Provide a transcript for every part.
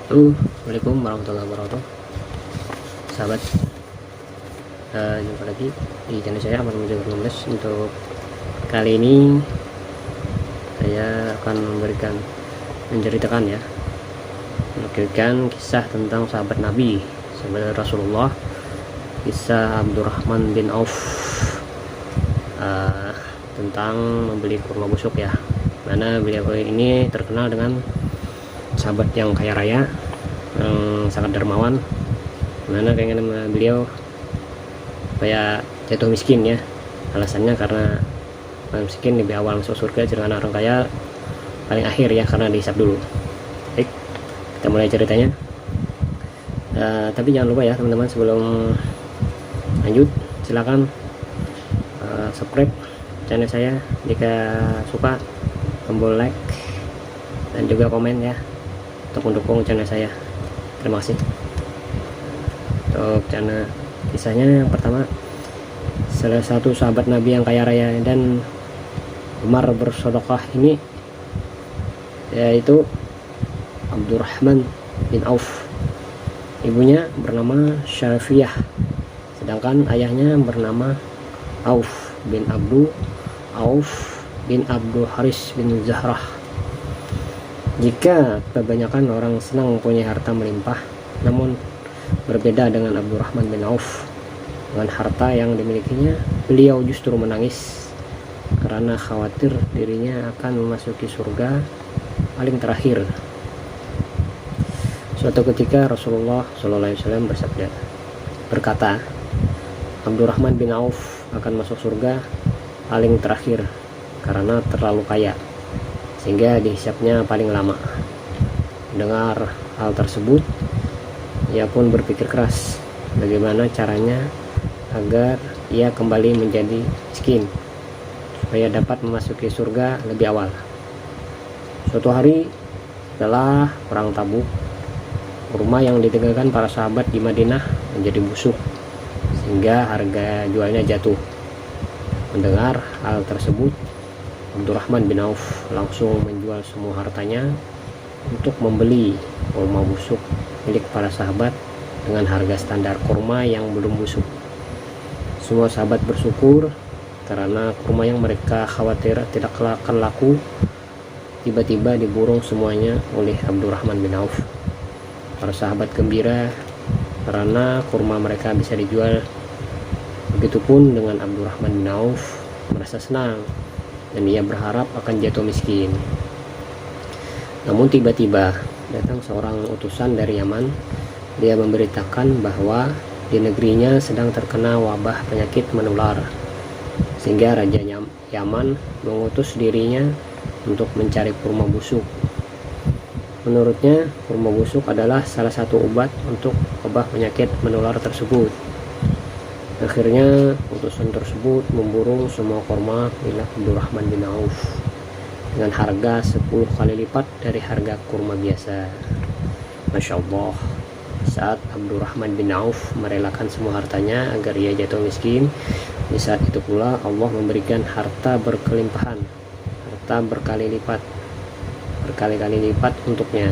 Assalamualaikum warahmatullahi wabarakatuh, sahabat. Jumpa lagi di channel saya Ahmad Mujahid 16. Untuk kali ini saya akan menceritakan kisah tentang sahabat Nabi, sahabat Rasulullah, kisah Abdurrahman bin Auf, tentang membeli kurma busuk ya. Mana beliau ini terkenal dengan sahabat yang kaya raya, yang sangat dermawan. Mana keinginan beliau supaya jatuh miskin ya. Alasannya karena orang miskin lebih awal masuk surga, sedangkan orang kaya paling akhir ya, karena dihisap dulu. Baik, kita mulai ceritanya. Tapi jangan lupa ya teman-teman, sebelum lanjut silakan subscribe channel saya jika suka, tombol like dan juga komen ya untuk mendukung channel saya. Terima kasih. Untuk channel kisahnya, yang pertama, salah satu sahabat Nabi yang kaya raya dan gemar bersedekah ini yaitu Abdurrahman bin Auf. Ibunya bernama Syafiyah, sedangkan ayahnya bernama Auf bin Abdul Haris bin Zahrah. Jika kebanyakan orang senang mempunyai harta melimpah, namun berbeda dengan Abdurrahman bin Auf. Dengan harta yang dimilikinya, beliau justru menangis karena khawatir dirinya akan memasuki surga paling terakhir. Suatu ketika Rasulullah SAW berkata, Abdurrahman bin Auf akan masuk surga paling terakhir karena terlalu kaya, sehingga dihisapnya paling lama. Mendengar hal tersebut, ia pun berpikir keras bagaimana caranya agar ia kembali menjadi miskin supaya dapat memasuki surga lebih awal. Suatu hari setelah perang Tabuk, kurma yang ditinggalkan para sahabat di Madinah menjadi busuk sehingga harga jualnya jatuh. Mendengar hal tersebut, Abdurrahman bin Auf langsung menjual semua hartanya untuk membeli kurma busuk milik para sahabat dengan harga standar kurma yang belum busuk. Semua sahabat bersyukur karena kurma yang mereka khawatir tidak akan laku tiba-tiba diborong semuanya oleh Abdurrahman bin Auf. Para sahabat gembira karena kurma mereka bisa dijual. Begitupun dengan Abdurrahman bin Auf, merasa senang dan ia berharap akan jatuh miskin. Namun tiba-tiba datang seorang utusan dari Yaman. Dia memberitakan bahwa di negerinya sedang terkena wabah penyakit menular, sehingga Raja Yaman mengutus dirinya untuk mencari kurma busuk. Menurutnya, kurma busuk adalah salah satu obat untuk wabah penyakit menular tersebut. Akhirnya utusan tersebut memburu semua kurma milik Abdurrahman bin Auf dengan harga 10 kali lipat dari harga kurma biasa. Masya Allah, saat Abdurrahman bin Auf merelakan semua hartanya agar ia jatuh miskin, di saat itu pula Allah memberikan harta berkelimpahan, harta berkali-kali lipat untuknya.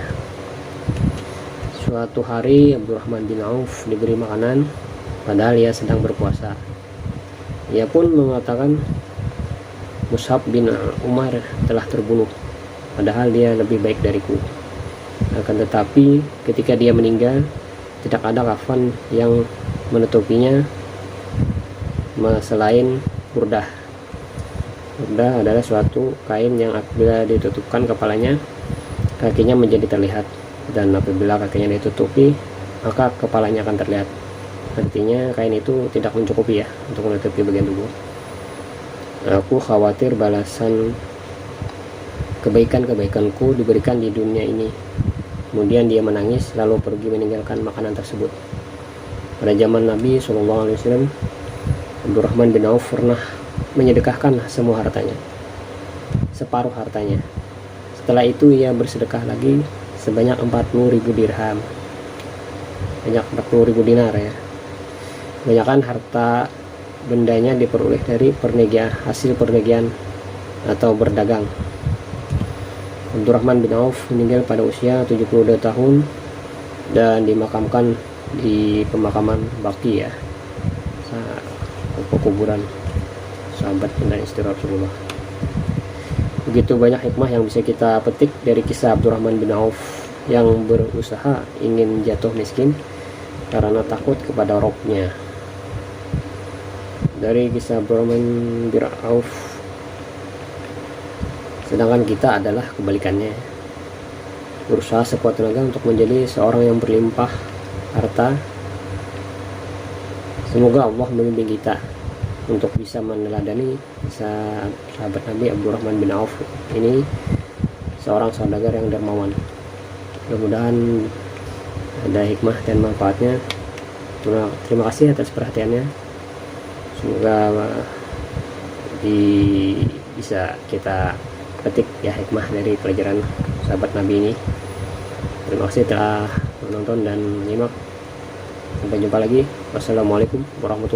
Suatu hari Abdurrahman bin Auf diberi makanan padahal ia sedang berpuasa. Ia pun mengatakan Mus'ab bin Umar telah terbunuh, padahal dia lebih baik dariku. Akan tetapi ketika dia meninggal, tidak ada kafan yang menutupinya selain burdah. Burdah adalah suatu kain yang apabila ditutupkan kepalanya, kakinya menjadi terlihat, dan apabila kakinya ditutupi, maka kepalanya akan terlihat. Artinya kain itu tidak mencukupi ya untuk menutupi bagian tubuh. Aku khawatir balasan kebaikanku diberikan di dunia ini. Kemudian dia menangis lalu pergi meninggalkan makanan tersebut. Pada zaman Nabi SAW, Abdurrahman bin Auf pernah menyedekahkan semua hartanya, separuh hartanya. Setelah itu ia bersedekah lagi sebanyak 40.000 dirham, banyak 40.000 dinar ya. Kebanyakan harta bendanya diperoleh dari hasil perniagaan atau berdagang. Abdurrahman bin Auf meninggal pada usia 72 tahun dan dimakamkan di pemakaman Baqi ya, kuburan sahabat dan istri Rasulullah. Begitu banyak hikmah yang bisa kita petik dari kisah Abdurrahman bin Auf yang berusaha ingin jatuh miskin karena takut kepada Robnya. Dari kisah Abdurrahman bin Auf, sedangkan kita adalah kebalikannya, berusaha sekuat tenaga untuk menjadi seorang yang berlimpah harta. Semoga Allah membimbing kita untuk bisa meneladani sahabat Nabi Abdurrahman bin Auf ini, seorang saudagar yang dermawan. Mudah-mudahan ada hikmah dan manfaatnya. Terima kasih atas perhatiannya. Semoga bisa kita petik ya hikmah dari pelajaran sahabat Nabi ini. Terima kasih telah menonton dan menyimak. Sampai jumpa lagi. Wassalamualaikum warahmatullahi wabarakatuh.